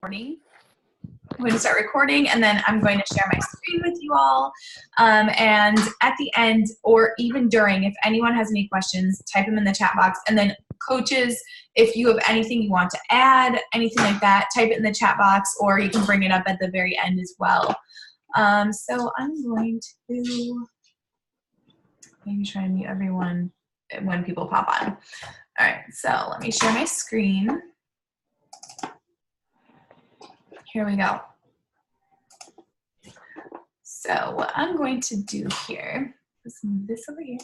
recording. I'm going to start recording, and then I'm going to share my screen with you all. And at the end, or even during, if anyone has any questions, type them in the chat box. And then coaches, if you have anything you want to add, anything like that, type it in the chat box, or you can bring it up at the very end as well. So I'm going to maybe try and mute everyone when people pop on. All right, so let me share my screen. Here we go. So what I'm going to do here is move this over here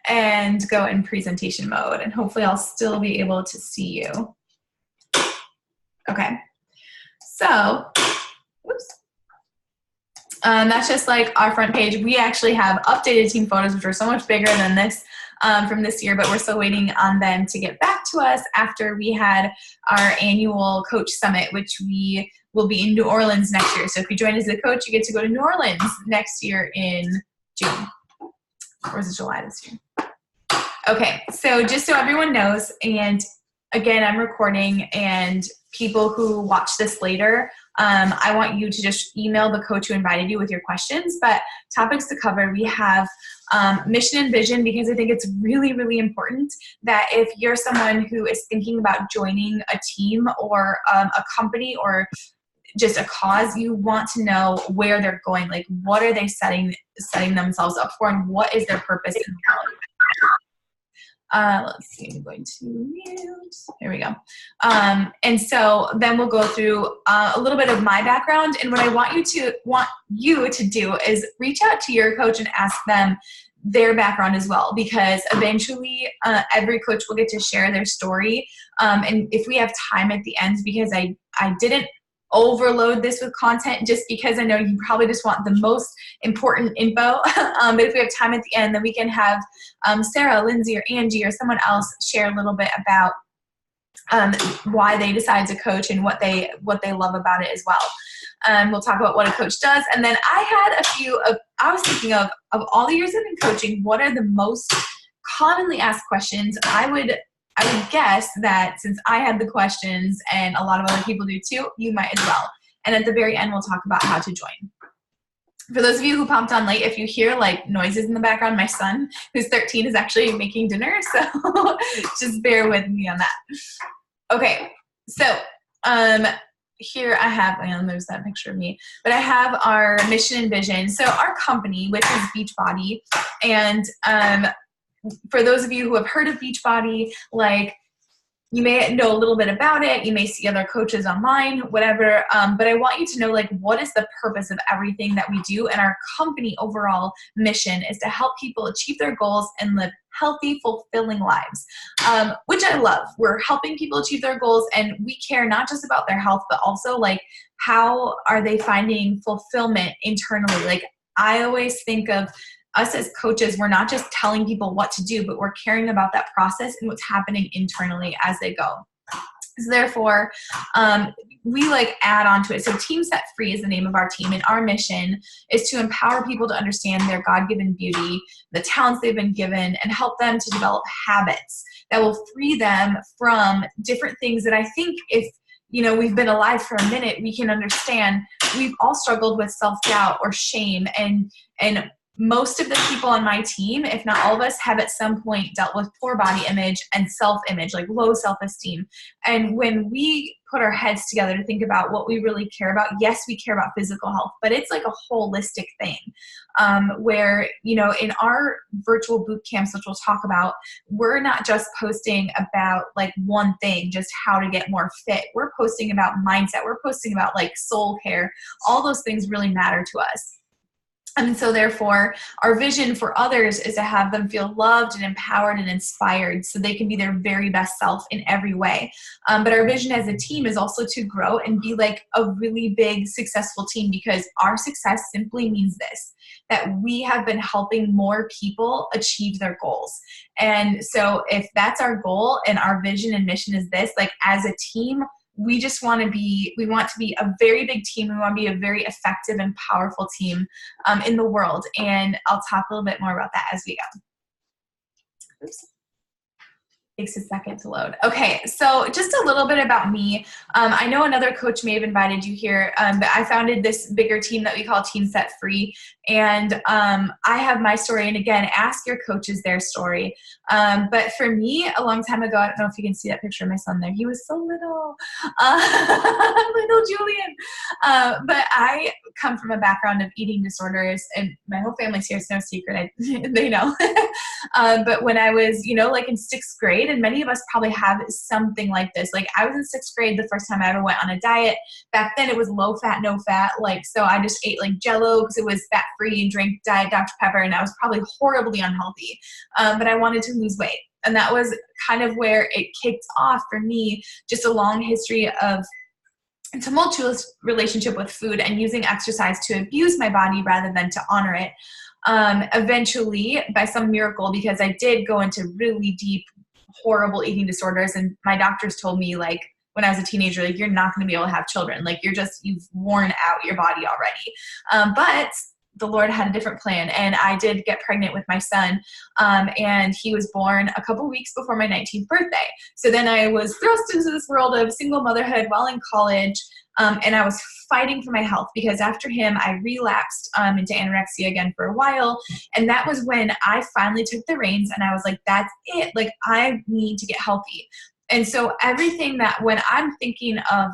and go in presentation mode, and hopefully I'll still be able to see you. Okay, so whoops. That's just like our front page. We actually have updated team photos, which are so much bigger than this from this year, but we're still waiting on them to get back to us after we had our annual coach summit, which we will be in New Orleans next year. So if you join as a coach, you get to go to New Orleans next year in June. Or is it July this year? Okay, so just so everyone knows, and again, I'm recording, and people who watch this later, I want you to just email the coach who invited you with your questions. But topics to cover, we have mission and vision, because I think it's really, really important that if you're someone who is thinking about joining a team or a company or just a cause, you want to know where they're going, like what are they setting themselves up for, and what is their purpose in the world. Let's see, I'm going to mute. Here we go. And so then we'll go through a little bit of my background, and what I want you to do is reach out to your coach and ask them their background as well, because eventually every coach will get to share their story. And if we have time at the end, because I didn't overload this with content just because I know you probably just want the most important info. But if we have time at the end, then we can have Sarah, Lindsay, or Angie, or someone else share a little bit about why they decide to coach and what they love about it as well. We'll talk about what a coach does. And then I had I was thinking of all the years I've been coaching, what are the most commonly asked questions? I would guess that since I had the questions and a lot of other people do too, you might as well. And at the very end, we'll talk about how to join. For those of you who popped on late, if you hear like noises in the background, my son, who's 13, is actually making dinner, so just bear with me on that. Okay, so here I have, there's that picture of me, but I have our mission and vision. So our company, which is Beachbody, and for those of you who have heard of Beachbody, like you may know a little bit about it, you may see other coaches online, whatever, but I want you to know like what is the purpose of everything that we do, and our company overall mission is to help people achieve their goals and live healthy, fulfilling lives, which I love. We're helping people achieve their goals, and we care not just about their health, but also like how are they finding fulfillment internally. Like I always think of us as coaches, we're not just telling people what to do, but we're caring about that process and what's happening internally as they go. So therefore, we like add on to it. So Team Set Free is the name of our team, and our mission is to empower people to understand their God-given beauty, the talents they've been given, and help them to develop habits that will free them from different things that I think if we've been alive for a minute, we can understand. We've all struggled with self-doubt or shame, and most of the people on my team, if not all of us, have at some point dealt with poor body image and self-image, like low self-esteem. And when we put our heads together to think about what we really care about, yes, we care about physical health, but it's like a holistic thing where, in our virtual boot camps, which we'll talk about, we're not just posting about like one thing, just how to get more fit. We're posting about mindset. We're posting about like soul care. All those things really matter to us. And so therefore, our vision for others is to have them feel loved and empowered and inspired so they can be their very best self in every way. But our vision as a team is also to grow and be like a really big, successful team, because our success simply means this, that we have been helping more people achieve their goals. And so if that's our goal and our vision and mission is this, like as a team, we want to be a very big team. We want to be a very effective and powerful team in the world. And I'll talk a little bit more about that as we go. Oops. Takes a second to load. Okay, so just a little bit about me. I know another coach may have invited you here, but I founded this bigger team that we call Team Set Free. And I have my story. And again, ask your coaches their story. But for me, a long time ago, I don't know if you can see that picture of my son there. He was so little, little Julian. But I come from a background of eating disorders, and my whole family's here. It's no secret. They know. But when I was, like in 6th grade, and many of us probably have something like this. Like I was in 6th grade the first time I ever went on a diet. Back then it was low fat, no fat. So I just ate like Jell-O because it was fat free and drank Diet Dr. Pepper. And I was probably horribly unhealthy. But I wanted to lose weight. And that was kind of where it kicked off for me, just a long history of a tumultuous relationship with food and using exercise to abuse my body rather than to honor it. Eventually, by some miracle, because I did go into really deep, horrible eating disorders, and my doctors told me, when I was a teenager, you're not going to be able to have children. You've worn out your body already. But the Lord had a different plan, and I did get pregnant with my son, and he was born a couple weeks before my 19th birthday. So then I was thrust into this world of single motherhood while in college, and I was fighting for my health because after him, I relapsed into anorexia again for a while, and that was when I finally took the reins, and I was like, that's it. I need to get healthy. And so everything that when I'm thinking of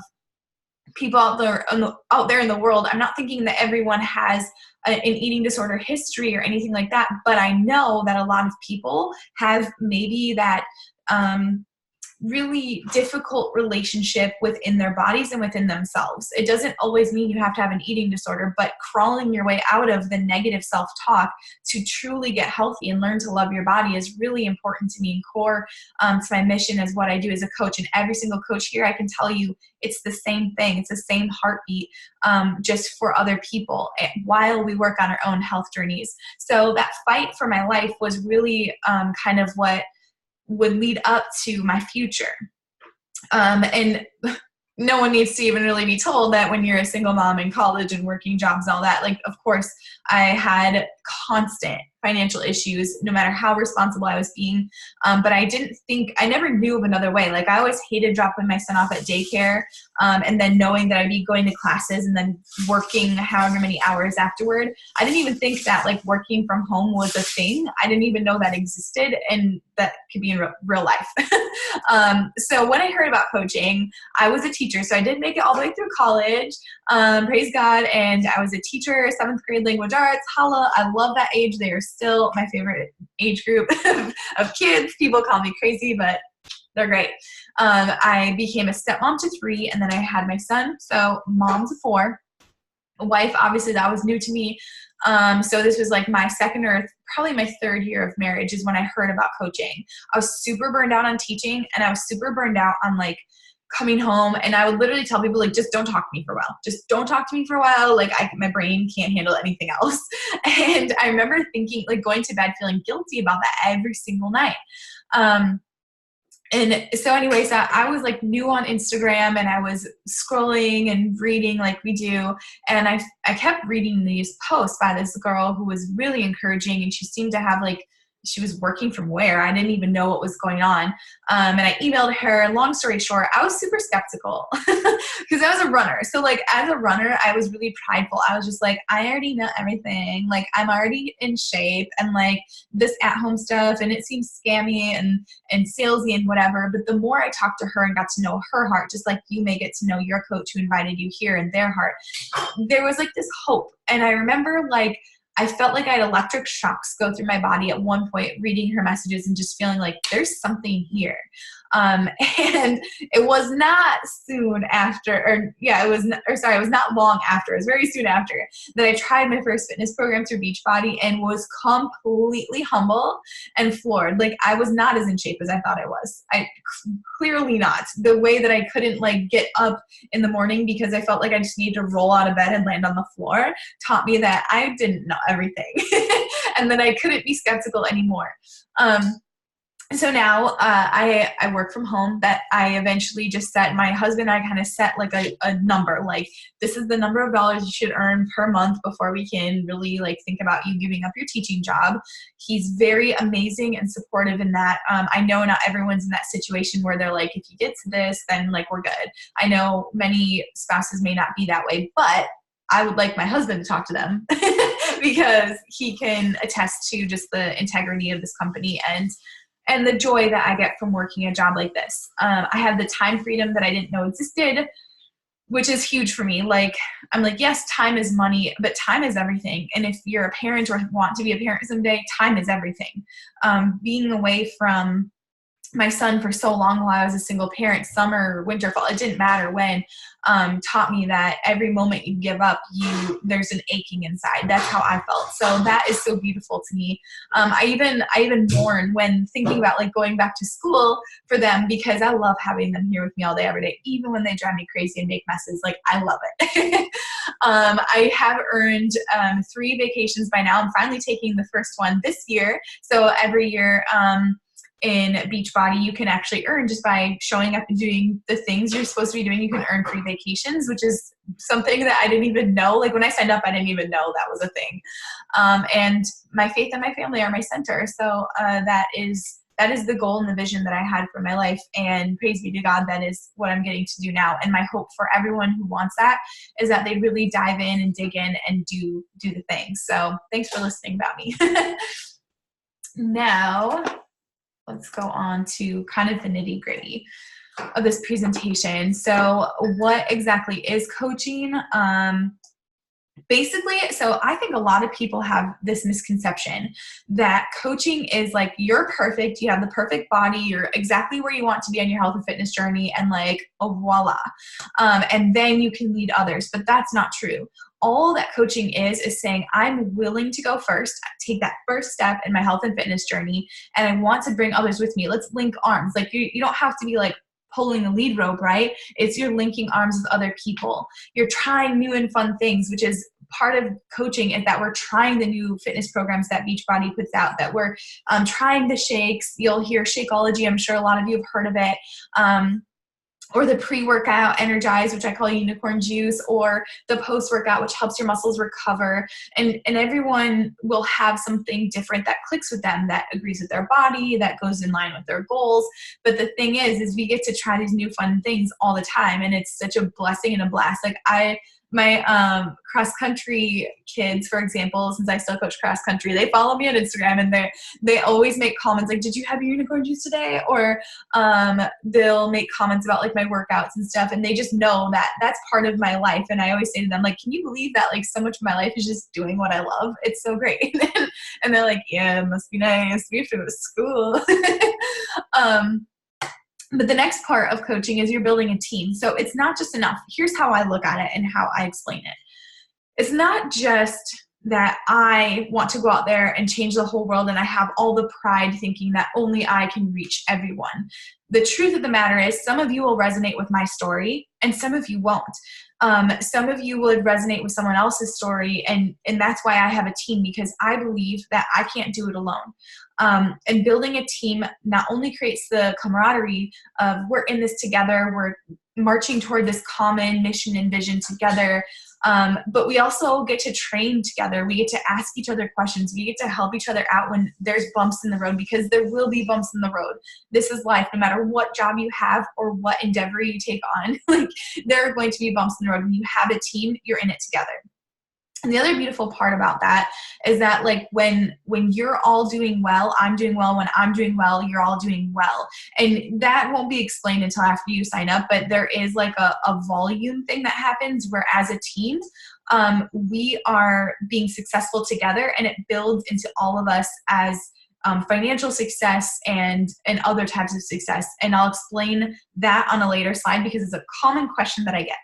people out there in the world, I'm not thinking that everyone has an eating disorder history or anything like that, but I know that a lot of people have maybe that really difficult relationship within their bodies and within themselves. It doesn't always mean you have to have an eating disorder, but crawling your way out of the negative self-talk to truly get healthy and learn to love your body is really important to me and core to my mission as what I do as a coach. And every single coach here, I can tell you it's the same thing. It's the same heartbeat, just for other people while we work on our own health journeys. So that fight for my life was really kind of what would lead up to my future. And no one needs to even really be told that when you're a single mom in college and working jobs and all that, of course, I had constant financial issues, no matter how responsible I was being. But I never knew of another way. I always hated dropping my son off at daycare and then knowing that I'd be going to classes and then working however many hours afterward. I didn't even think that working from home was a thing. I didn't even know that existed and that could be in real life. So when I heard about coaching, I was a teacher. So I did make it all the way through college, praise God. And I was a teacher, 7th grade language arts, holla. I love that age. They are still my favorite age group of kids. People call me crazy, but they're great. I became a stepmom to 3, and then I had my son. So mom to 4. Wife, obviously that was new to me. So this was my second or probably my 3rd year of marriage is when I heard about coaching. I was super burned out on teaching, and I was super burned out on coming home, and I would literally tell people just don't talk to me for a while. Just don't talk to me for a while. My brain can't handle anything else. And I remember thinking, going to bed feeling guilty about that every single night. And so anyways, I was new on Instagram, and I was scrolling and reading like we do. And I kept reading these posts by this girl who was really encouraging, and she seemed to have she was working from where I didn't even know what was going on. And I emailed her. Long story short, I was super skeptical because I was a runner. So as a runner, I was really prideful. I was just I already know everything. I'm already in shape, and this at-home stuff, and it seems scammy and salesy and whatever. But the more I talked to her and got to know her heart, just like you may get to know your coach who invited you here and their heart, there was this hope. And I remember I felt I had electric shocks go through my body at one point reading her messages and just feeling there's something here. And it was not soon after, it was not long after. It was very soon after that I tried my first fitness program through Beachbody and was completely humble and floored. I was not as in shape as I thought I was. Clearly not. The way that I couldn't get up in the morning because I felt I just needed to roll out of bed and land on the floor taught me that I didn't know everything and that I couldn't be skeptical anymore. So now I work from home. That I eventually just set, my husband and I kind of set like a number, like this is the number of dollars you should earn per month before we can really like think about you giving up your teaching job. He's very amazing and supportive in that. I know not everyone's in that situation where they're like, if you get to this, then like we're good. I know many spouses may not be that way, but I would like my husband to talk to them because he can attest to just the integrity of this company and the joy that I get from working a job like this. I have the time freedom that I didn't know existed, which is huge for me. Like, I'm like, yes, time is money, but time is everything. And if you're a parent or want to be a parent someday, time is everything. Being away from my son for so long while I was a single parent, summer, winter, fall, it didn't matter when, taught me that every moment you give up, there's an aching inside. That's how I felt. So that is so beautiful to me. I even mourn when thinking about like going back to school for them, because I love having them here with me all day, every day, even when they drive me crazy and make messes. Like, I love it. I have earned 3 vacations by now. I'm finally taking the first one this year. So every year, in Beachbody, you can actually earn just by showing up and doing the things you're supposed to be doing. You can earn free vacations, which is something that I didn't even know. Like, when I signed up, I didn't even know that was a thing. And my faith and my family are my center. So that is the goal and the vision that I had for my life. And praise be to God, that is what I'm getting to do now. And my hope for everyone who wants that is that they really dive in and dig in and do the things. So thanks for listening about me. Now, let's go on to kind of the nitty-gritty of this presentation. So what exactly is coaching? Basically, so I think a lot of people have this misconception that coaching is like, you're perfect, you have the perfect body, you're exactly where you want to be on your health and fitness journey, and like, oh, voila. And then you can lead others, but that's not true. All that coaching is saying, I'm willing to go first, take that first step in my health and fitness journey, and I want to bring others with me. Let's link arms. Like, you don't have to be like pulling a lead rope, right? It's you're linking arms with other people. You're trying new and fun things, which is part of coaching, is that we're trying the new fitness programs that Beachbody puts out, that we're trying the shakes. You'll hear Shakeology. I'm sure a lot of you have heard of it. Or the pre-workout Energize, which I call unicorn juice, or the post-workout, which helps your muscles recover. And everyone will have something different that clicks with them, that agrees with their body, that goes in line with their goals. But the thing is we get to try these new fun things all the time. And it's such a blessing and a blast. Like, my cross country kids, for example, since I still coach cross country, they follow me on Instagram, and they always make comments like, did you have your unicorn juice today? Or they'll make comments about like my workouts and stuff, and they just know that that's part of my life. And I always say to them, like, can you believe that like so much of my life is just doing what I love? It's so great. And they're like, yeah, it must be nice, we have to go to school. But the next part of coaching is you're building a team. So it's not just enough. Here's how I look at it and how I explain it. It's not just that I want to go out there and change the whole world and I have all the pride thinking that only I can reach everyone. The truth of the matter is, some of you will resonate with my story and some of you won't. Some of you would resonate with someone else's story, and that's why I have a team, because I believe that I can't do it alone. And building a team not only creates the camaraderie of we're in this together, we're marching toward this common mission and vision together, but we also get to train together. We get to ask each other questions. We get to help each other out when there's bumps in the road, because there will be bumps in the road. This is life. No matter what job you have or what endeavor you take on, like, there are going to be bumps in the road. When you have a team, you're in it together. And the other beautiful part about that is that, like, when you're all doing well, I'm doing well. When I'm doing well, you're all doing well. And that won't be explained until after you sign up, but there is like a volume thing that happens where, as a team, we are being successful together, and it builds into all of us as financial success and other types of success. And I'll explain that on a later slide, because it's a common question that I get.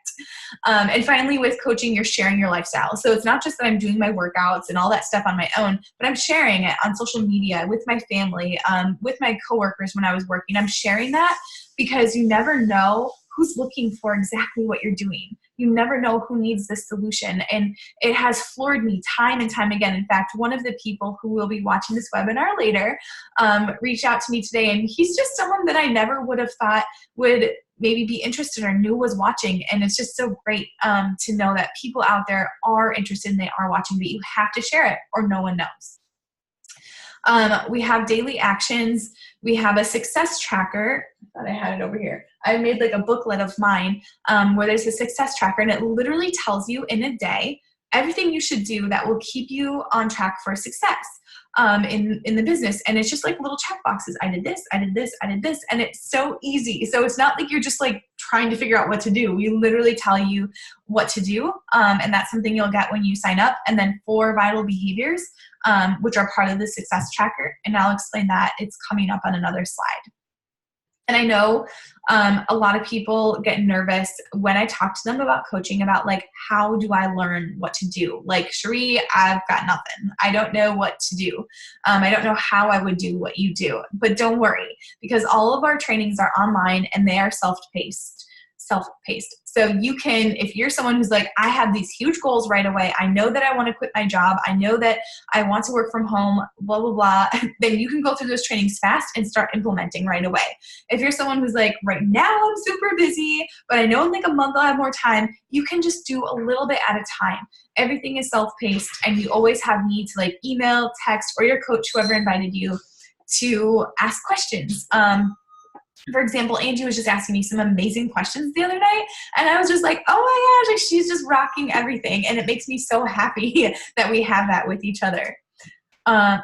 And finally, with coaching, you're sharing your lifestyle. So it's not just that I'm doing my workouts and all that stuff on my own, but I'm sharing it on social media with my family, with my coworkers when I was working. I'm sharing that because you never know who's looking for exactly what you're doing. you never know who needs this solution. And it has floored me time and time again. In fact, one of the people who will be watching this webinar later reached out to me today, and he's just someone that I never would have thought would maybe be interested or knew was watching. And it's just so great to know that people out there are interested and they are watching, but you have to share it or no one knows. We have daily actions. We have a success tracker. I thought I had it over here. I made like a booklet of mine where there's a success tracker, and it literally tells you in a day everything you should do that will keep you on track for success in the business. And it's just like little check boxes. I did this, I did this, I did this. And it's so easy. So it's not like you're just like trying to figure out what to do. We literally tell you what to do. And that's something you'll get when you sign up. And then 4 vital behaviors, which are part of the success tracker. And I'll explain that. It's coming up on another slide. And I know a lot of people get nervous when I talk to them about coaching, about like, how do I learn what to do? Like, Cherie, I've got nothing. I don't know what to do. I don't know how I would do what you do. But don't worry, because all of our trainings are online and they are self-paced. So you can, if you're someone who's like, I have these huge goals right away, I know that I want to quit my job, I know that I want to work from home, blah, blah, blah, then you can go through those trainings fast and start implementing right away. If you're someone who's like, right now I'm super busy, but I know in like a month I'll have more time, you can just do a little bit at a time. Everything is self-paced, and you always have me to like email, text, or your coach, whoever invited you, to ask questions. For example, Angie was just asking me some amazing questions the other night, and I was just like, oh my gosh, like, she's just rocking everything, and it makes me so happy that we have that with each other.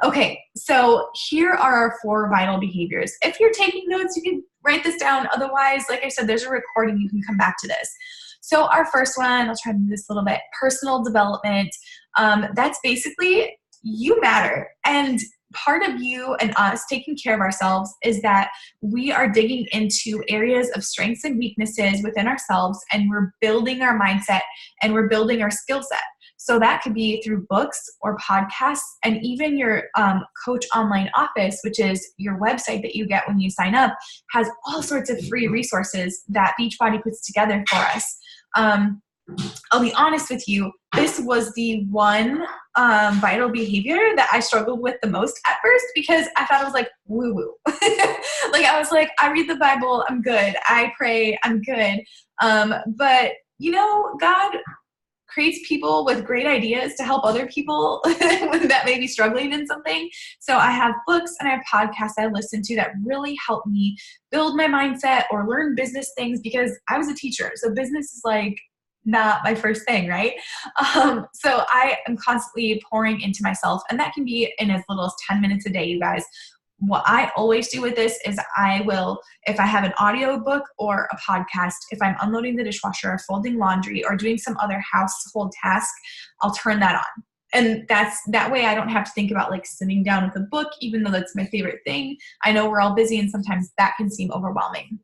Okay, so here are our 4 vital behaviors. If you're taking notes, you can write this down. Otherwise, like I said, there's a recording. You can come back to this. So our first one, I'll try to do this a little bit, personal development. That's basically, you matter. And part of you and us taking care of ourselves is that we are digging into areas of strengths and weaknesses within ourselves, and we're building our mindset and we're building our skill set. So that could be through books or podcasts, and even your Coach Online Office, which is your website that you get when you sign up, has all sorts of free resources that Beachbody puts together for us. I'll be honest with you, this was the one vital behavior that I struggled with the most at first, because I thought it was like woo-woo. Like, I was like, I read the Bible, I'm good. I pray, I'm good. But, you know, God creates people with great ideas to help other people that may be struggling in something. So I have books and I have podcasts I listen to that really help me build my mindset or learn business things, because I was a teacher. So business is like not my first thing, right? So I am constantly pouring into myself, and that can be in as little as 10 minutes a day, you guys. What I always do with this is I will, if I have an audio book or a podcast, if I'm unloading the dishwasher or folding laundry or doing some other household task, I'll turn that on. And that way I don't have to think about like sitting down with a book, even though that's my favorite thing. I know we're all busy and sometimes that can seem overwhelming.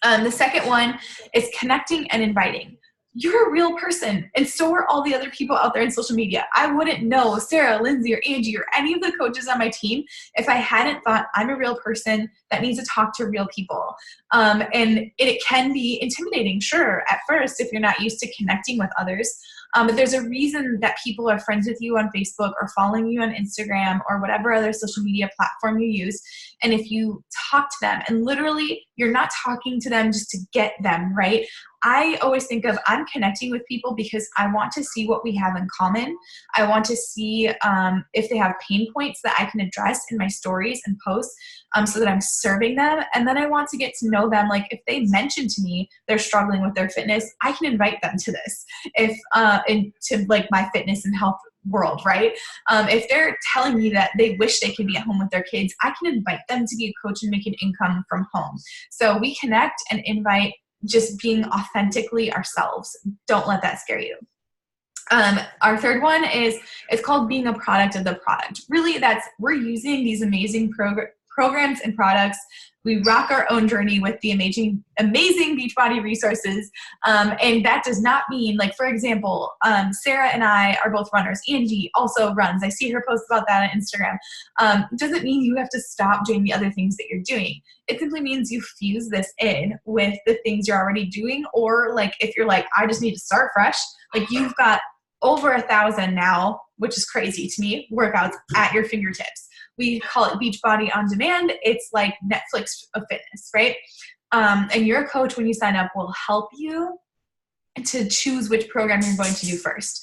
The second one is connecting and inviting. You're a real person, and so are all the other people out there in social media. I wouldn't know Sarah, Lindsay, or Angie, or any of the coaches on my team if I hadn't thought I'm a real person that needs to talk to real people. And it can be intimidating, sure, at first, if you're not used to connecting with others. But there's a reason that people are friends with you on Facebook or following you on Instagram or whatever other social media platform you use. And if you talk to them, and literally you're not talking to them just to get them, right? I always think of, I'm connecting with people because I want to see what we have in common. I want to see if they have pain points that I can address in my stories and posts, so that I'm serving them. And then I want to get to know them. Like, if they mention to me they're struggling with their fitness, I can invite them to this, into like my fitness and health world, right? If they're telling me that they wish they could be at home with their kids, I can invite them to be a coach and make an income from home. So we connect and invite, just being authentically ourselves. Don't let that scare you. Our third one is, it's called being a product of the product. Really, we're using these amazing programs and products. We rock our own journey with the amazing Beachbody resources. And that does not mean, like, for example, Sarah and I are both runners. Angie also runs. I see her post about that on Instagram. It doesn't mean you have to stop doing the other things that you're doing. It simply means you fuse this in with the things you're already doing. Or like, if you're like, I just need to start fresh, like you've got over 1,000 now, which is crazy to me, workouts at your fingertips. We call it Beachbody on Demand. It's like Netflix of fitness, right? And your coach, when you sign up, will help you to choose which program you're going to do first.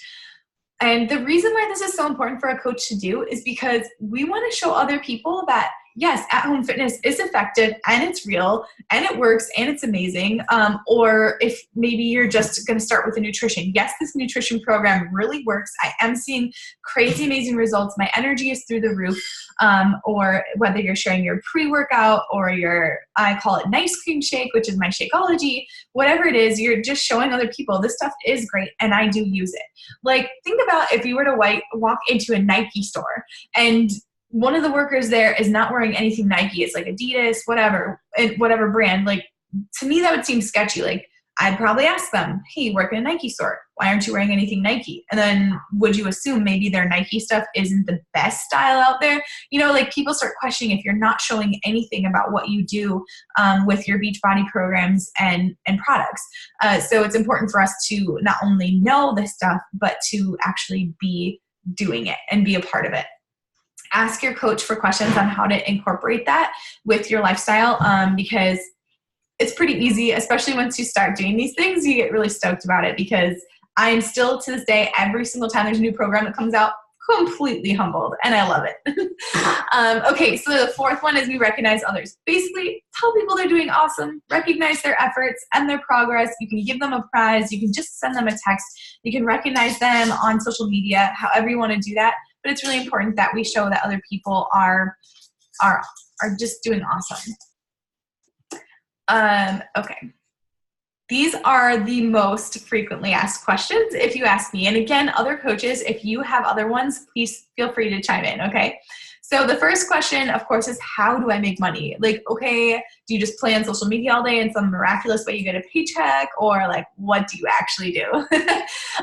And the reason why this is so important for a coach to do is because we want to show other people that, yes, at-home fitness is effective and it's real and it works and it's amazing. Or if maybe you're just going to start with a nutrition. Yes, this nutrition program really works. I am seeing crazy, amazing results. My energy is through the roof. Or whether you're sharing your pre-workout or I call it nice cream shake, which is my Shakeology, whatever it is, you're just showing other people this stuff is great and I do use it. Like, think about if you were to walk into a Nike store and one of the workers there is not wearing anything Nike. It's like Adidas, whatever brand. Like, to me, that would seem sketchy. Like, I'd probably ask them, hey, you work in a Nike store. Why aren't you wearing anything Nike? And then would you assume maybe their Nike stuff isn't the best style out there? You know, like, people start questioning if you're not showing anything about what you do with your Beachbody programs and products. So it's important for us to not only know this stuff, but to actually be doing it and be a part of it. Ask your coach for questions on how to incorporate that with your lifestyle, because it's pretty easy, especially once you start doing these things. You get really stoked about it, because I am still, to this day, every single time there's a new program that comes out, completely humbled, and I love it. Okay, so the fourth one is we recognize others. Basically, tell people they're doing awesome, recognize their efforts and their progress. You can give them a prize. You can just send them a text. You can recognize them on social media, however you want to do that. But it's really important that we show that other people are just doing awesome. Okay. These are the most frequently asked questions, if you ask me. And again, other coaches, if you have other ones, please feel free to chime in, okay? So the first question, of course, is how do I make money? Like, okay, do you just play on social media all day and some miraculous way you get a paycheck? Or like, what do you actually do?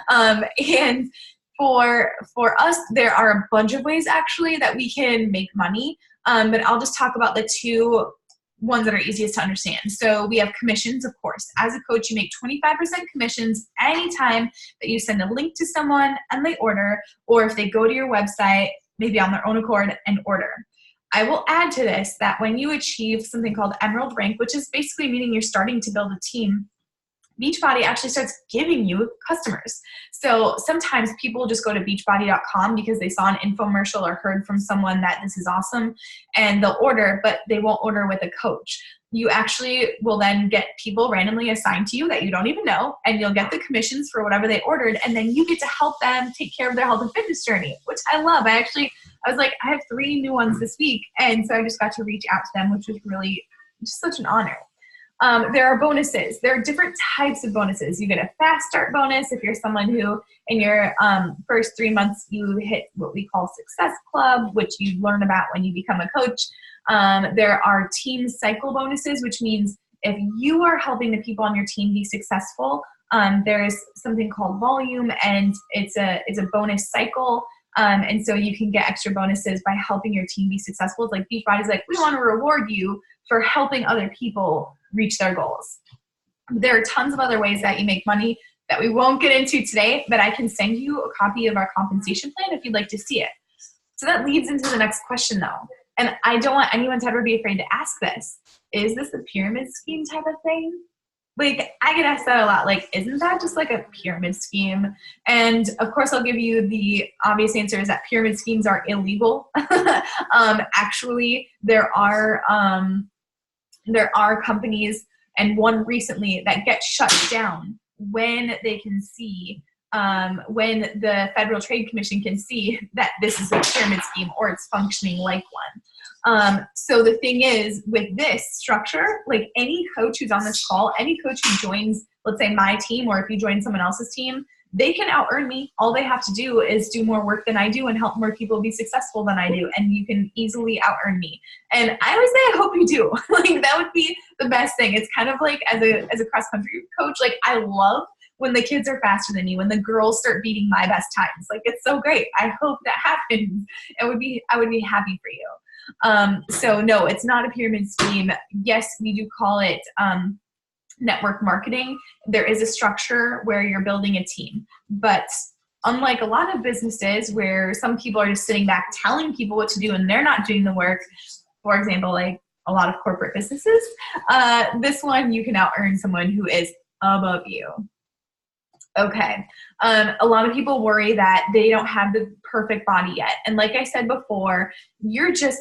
And for us, there are a bunch of ways actually that we can make money, but I'll just talk about the two ones that are easiest to understand. So we have commissions, of course. As a coach, you make 25% commissions anytime that you send a link to someone and they order, or if they go to your website, maybe on their own accord, and order. I will add to this that when you achieve something called Emerald Rank, which is basically meaning you're starting to build a team, Beachbody actually starts giving you customers. So sometimes people just go to beachbody.com because they saw an infomercial or heard from someone that this is awesome, and they'll order, but they won't order with a coach. You actually will then get people randomly assigned to you that you don't even know, and you'll get the commissions for whatever they ordered, and then you get to help them take care of their health and fitness journey, which I love. I was like, I have 3 new ones this week, and so I just got to reach out to them, which was really just such an honor. There are bonuses. There are different types of bonuses. You get a fast start bonus if you're someone who in your first 3 months you hit what we call Success Club, which you learn about when you become a coach. There are team cycle bonuses, which means if you are helping the people on your team be successful, there's something called volume, and it's a bonus cycle. And so you can get extra bonuses by helping your team be successful. It's like Beachbody's like, we want to reward you for helping other people reach their goals. There are tons of other ways that you make money that we won't get into today, but I can send you a copy of our compensation plan if you'd like to see it. So that leads into the next question though. And I don't want anyone to ever be afraid to ask this. Is this a pyramid scheme type of thing? Like, I get asked that a lot. Like, isn't that just like a pyramid scheme? And of course, I'll give you the obvious answer is that pyramid schemes are illegal. Actually, there are companies, and one recently, that get shut down when they can see, when the Federal Trade Commission can see that this is a pyramid scheme or it's functioning like one. So the thing is, with this structure, like any coach who's on this call, any coach who joins let's say my team, or if you join someone else's team, they can out earn me. All they have to do is do more work than I do and help more people be successful than I do. And you can easily out earn me. And I always say, I hope you do. Like, that would be the best thing. It's kind of like as a cross country coach, like, I love when the kids are faster than me, when the girls start beating my best times. Like, it's so great. I hope that happens. I would be happy for you. So no, it's not a pyramid scheme. Yes, we do call it, network marketing. There is a structure where you're building a team, but unlike a lot of businesses where some people are just sitting back telling people what to do and they're not doing the work, for example, like a lot of corporate businesses, this one you can out earn someone who is above you. Okay. A lot of people worry that they don't have the perfect body yet. And like I said before, you're just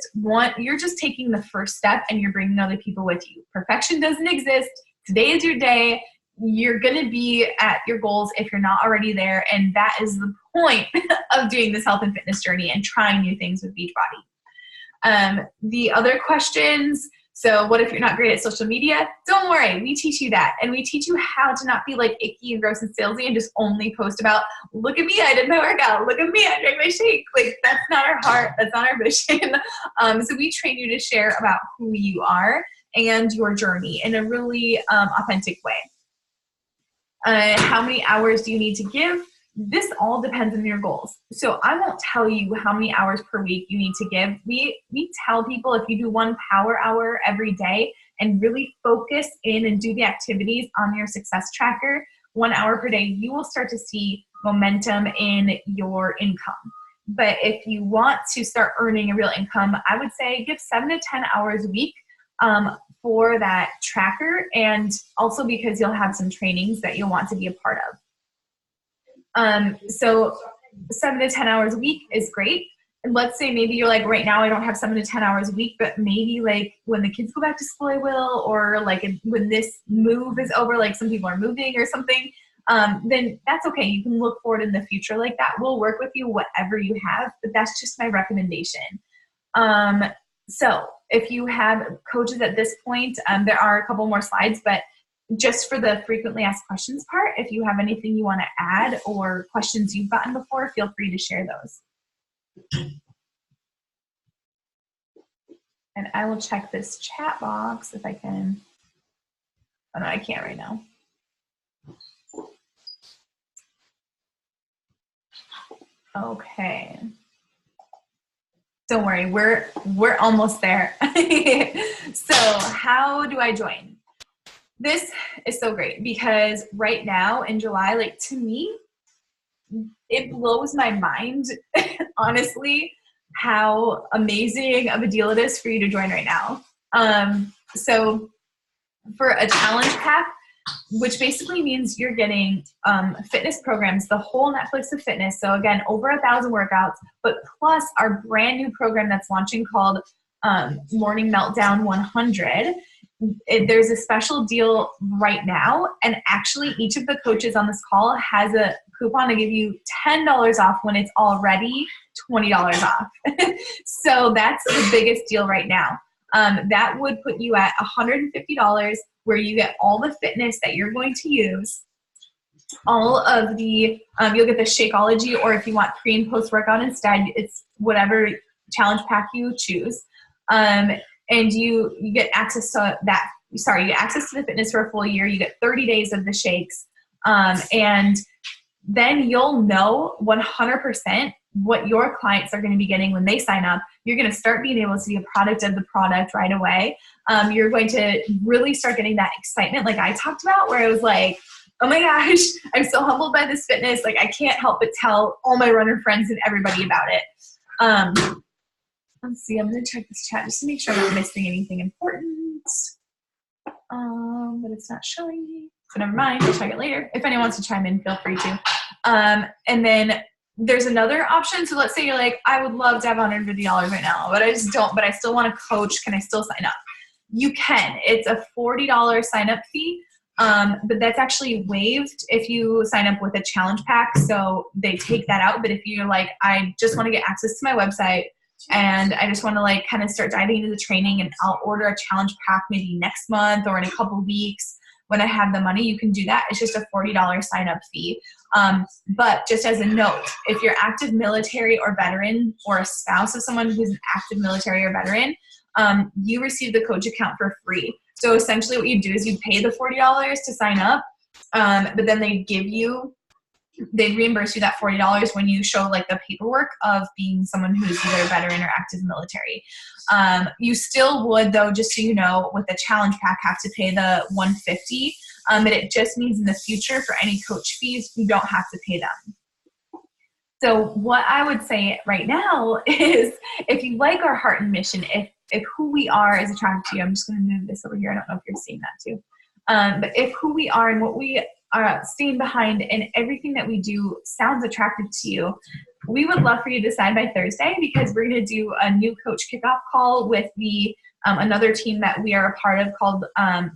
taking the first step and you're bringing other people with you. Perfection doesn't exist. Today is your day. You're going to be at your goals if you're not already there. And that is the point of doing this health and fitness journey and trying new things with Beachbody. The other questions, so what if you're not great at social media? Don't worry, we teach you that. And we teach you how to not be like icky and gross and salesy and just only post about, look at me, I did my workout. Look at me, I drank my shake. Like, that's not our heart. That's not our mission. So we train you to share about who you are and your journey in a really authentic way. How many hours do you need to give? This all depends on your goals. So I won't tell you how many hours per week you need to give. We tell people if you do 1 power hour every day and really focus in and do the activities on your success tracker, 1 hour per day, you will start to see momentum in your income. But if you want to start earning a real income, I would say give 7 to 10 hours a week for that tracker, and also because you'll have some trainings that you'll want to be a part of. So 7 to 10 hours a week is great. And let's say maybe you're like, right now I don't have 7 to 10 hours a week, but maybe like when the kids go back to school, I will, or like when this move is over, like some people are moving or something, then that's okay. You can look forward in the future like that. We'll work with you, whatever you have, but that's just my recommendation. So if you have coaches at this point, there are a couple more slides, but just for the frequently asked questions part, if you have anything you want to add or questions you've gotten before, feel free to share those. And I will check this chat box if I can. Oh no, I can't right now. Okay. Don't worry, we're almost there. So how do I join? This is so great because right now in July, like, to me, it blows my mind, honestly, how amazing of a deal it is for you to join right now. So for a challenge pack, which basically means you're getting fitness programs, the whole Netflix of fitness. So again, over 1,000 workouts, but plus our brand new program that's launching called Morning Meltdown 100. There's a special deal right now, and actually each of the coaches on this call has a coupon to give you $10 off when it's already $20 off. So that's the biggest deal right now. That would put you at $150, where you get all the fitness that you're going to use, all of the, you'll get the Shakeology, or if you want pre and post workout instead, it's whatever challenge pack you choose. And you get access to that. Sorry, you get access to the fitness for a full year. You get 30 days of the shakes. And then you'll know 100% what your clients are going to be getting when they sign up. You're going to start being able to see a product of the product right away. You're going to really start getting that excitement like I talked about, where it was like, oh my gosh, I'm so humbled by this fitness. Like, I can't help but tell all my runner friends and everybody about it. Let's see, I'm going to check this chat just to make sure I'm not missing anything important. But it's not showing me. So never mind, I'll check it later. If anyone wants to chime in, feel free to. And then there's another option. So let's say you're like, I would love to have $150 right now, but I just don't, but I still want to coach. Can I still sign up? You can. It's a $40 sign up fee. But that's actually waived if you sign up with a challenge pack. So they take that out. But if you're like, I just want to get access to my website, and I just want to like kind of start diving into the training, and I'll order a challenge pack maybe next month or in a couple weeks, when I have the money, you can do that. It's just a $40 sign-up fee. But just as a note, if you're active military or veteran, or a spouse of someone who's an active military or veteran, you receive the coach account for free. So essentially what you do is you pay the $40 to sign up, but then they reimburse you that $40 when you show like the paperwork of being someone who's either a veteran or active military. You still would, though, just so you know, with the challenge pack, have to pay the $150. But it just means in the future for any coach fees, you don't have to pay them. So what I would say right now is, if you like our heart and mission, if who we are is attracted to you, I'm just going to move this over here. I don't know if you're seeing that too. But if who we are and what we are staying behind and everything that we do sounds attractive to you, we would love for you to decide by Thursday, because we're going to do a new coach kickoff call with another team that we are a part of called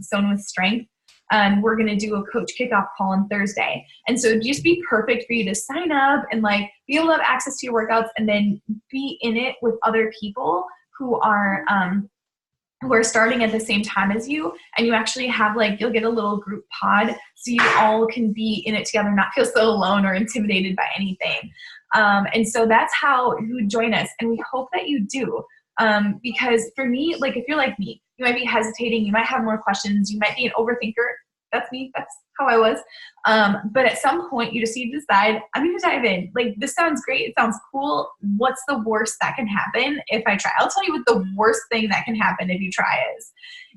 Sown with Strength. We're going to do a coach kickoff call on Thursday. And so it'd just be perfect for you to sign up and like be able to have access to your workouts, and then be in it with other people who are starting at the same time as you, and you actually have you'll get a little group pod, so you all can be in it together, not feel so alone or intimidated by anything. And so that's how you would join us, and we hope that you do. Because for me, if you're like me, you might be hesitating, you might have more questions, you might be an overthinker. That's me. That's how I was. But at some point, you just need to decide, I'm going to dive in. This sounds great. It sounds cool. What's the worst that can happen if I try? I'll tell you what the worst thing that can happen if you try is.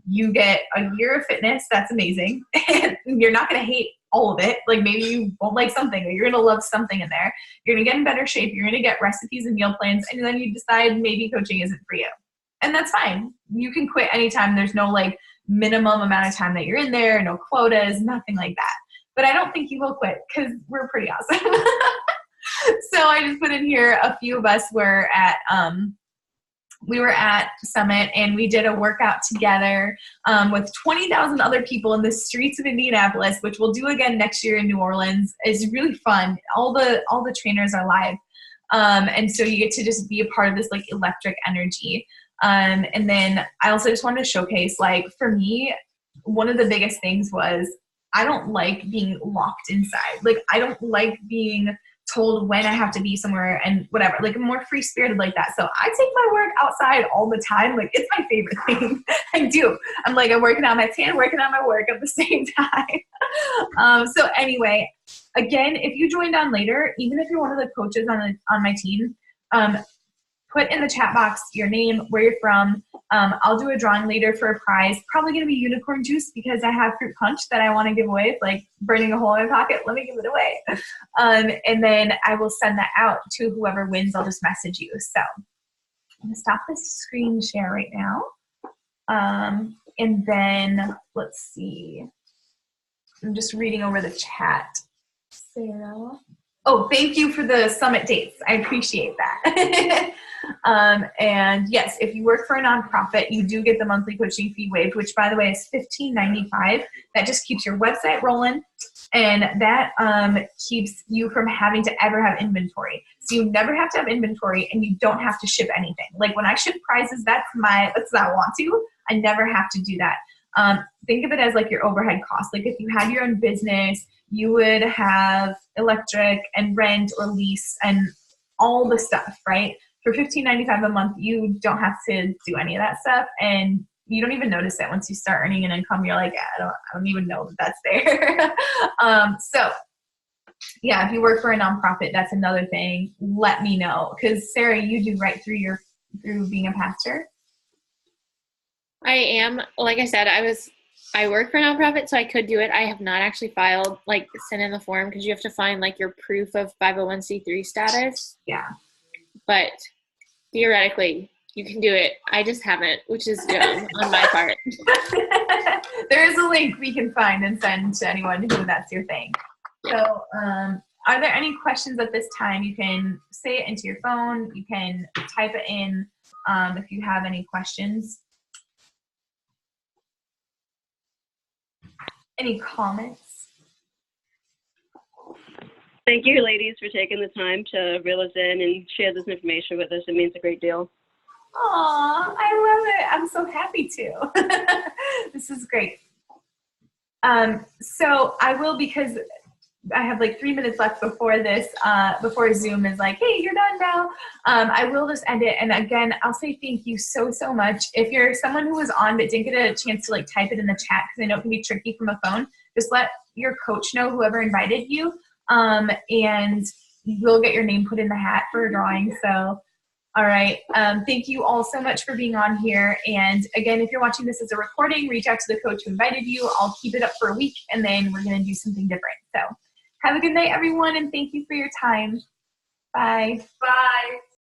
You get a year of fitness. That's amazing. And you're not going to hate all of it. Maybe you won't like something, or you're going to love something in there. You're going to get in better shape. You're going to get recipes and meal plans. And then you decide maybe coaching isn't for you. And that's fine. You can quit anytime. There's no minimum amount of time that you're in there, no quotas, nothing like that. But I don't think you will quit, because we're pretty awesome. So I just put in here, a few of us were at Summit, and we did a workout together with 20,000 other people in the streets of Indianapolis, which we'll do again next year in New Orleans. It's really fun. All the trainers are live. And so you get to just be a part of this electric energy. And then I also just wanted to showcase, for me, one of the biggest things was, I don't like being locked inside. I don't like being told when I have to be somewhere and whatever. I'm more free spirited like that. So I take my work outside all the time. It's my favorite thing. I do. I'm I'm working on my tan, working on my work at the same time. So anyway, again, if you joined on later, even if you're one of the coaches on my team, put in the chat box your name, where you're from. I'll do a drawing later for a prize. Probably going to be unicorn juice, because I have fruit punch that I want to give away. It's burning a hole in my pocket. Let me give it away. And then I will send that out to whoever wins. I'll just message you. So I'm going to stop this screen share right now. And then let's see. I'm just reading over the chat. Sarah. Oh, thank you for the summit dates. I appreciate that. And yes, if you work for a nonprofit, you do get the monthly coaching fee waived, which by the way is $15.95. That just keeps your website rolling, and that keeps you from having to ever have inventory. So you never have to have inventory, and you don't have to ship anything. When I ship prizes, that's what I want to. I never have to do that. Think of it as your overhead costs. If you had your own business, you would have electric and rent or lease and all the stuff, right? For $15.95 a month, you don't have to do any of that stuff, and you don't even notice it. Once you start earning an income, you're like, I don't even know that that's there. So yeah, if you work for a nonprofit, that's another thing. Let me know, because Sarah, you do right through being a pastor. I am. Like I said, I work for a nonprofit, so I could do it. I have not actually filed, sent in the form, because you have to find your proof of 501c3 status. Yeah. But theoretically, you can do it. I just haven't, which is dumb on my part. There is a link we can find and send to anyone who that's your thing. Yeah. So are there any questions at this time? You can say it into your phone. You can type it in if you have any questions. Any comments? Thank you, ladies, for taking the time to reel us in and share this information with us. It means a great deal. Aw, I love it. I'm so happy to. This is great. So I will, because I have like 3 minutes left before this, before Zoom is like, hey, you're done now. I will just end it. And again, I'll say thank you so, so much. If you're someone who was on but didn't get a chance to like type it in the chat, because I know it can be tricky from a phone, just let your coach know, whoever invited you, and we'll get your name put in the hat for a drawing. So, all right. Thank you all so much for being on here. And again, if you're watching this as a recording, reach out to the coach who invited you. I'll keep it up for a week, and then we're going to do something different. So have a good night, everyone, and thank you for your time. Bye. Bye.